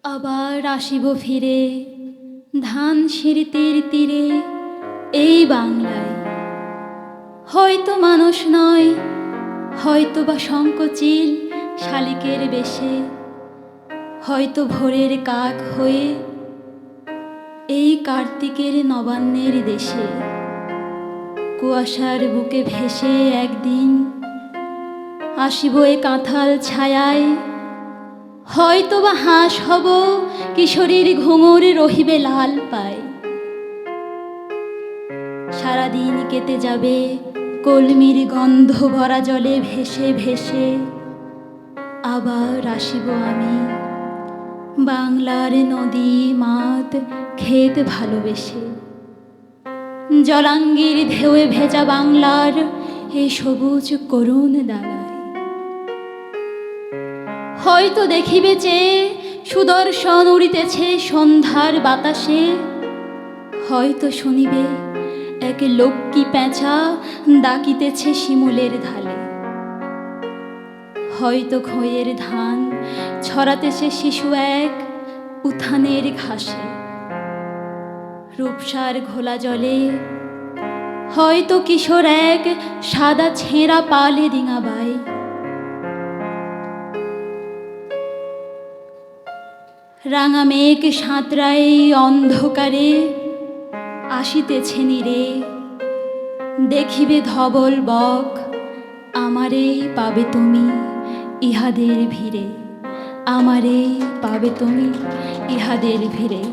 আবার আসিব ফিরে ধান সিঁড়িটির তীরে এই বাংলায়। হয়তো মানুষ নয়, হয়তো বা শঙ্খচিল শালিকের বেশে, হয়তো ভোরের কাক হয়ে এই কার্তিকের নবান্নের দেশে। কুয়াশার বুকে ভেসে একদিন আসিব এ কাঁথাল ছায়ায়। হয়তো বা হাঁস হব, কিশোরীর ঘুঙুর রহিবে লাল পায়। সারাদিন কেটে যাবে কলমির গন্ধ ভরা জলে ভেসে ভেসে। আবার আসিব আমি বাংলার নদী মাঠ ক্ষেত ভালোবেসে। জলাঙ্গির ঢেউয়ে ভেজা বাংলার এই সবুজ করুণ দাগায়। হয়তো দেখিবে চেয়ে সুদর্শন উড়িতেছে সন্ধ্যার বাতাসে। হয়তো শুনিবে এক লক্ষ্মী পেঁচা ডাকিতেছে শিমুলের ঢালে। হয়তো খইয়ের ধান ছড়াতেছে শিশু এক উঠানের ঘাসে। রূপসার ঘোলা জলে হয়তো কিশোর এক সাদা ছেঁড়া পালে ডিঙাবায়। রাঙা মেঘ সাঁতরায় অন্ধকারে আসিতেছে নীরে। দেখিবে ধবল বক, আমারে পাবে তুমি ইহাদের ভিড়ে। আমারে পাবে তুমি ইহাদের ভিড়ে।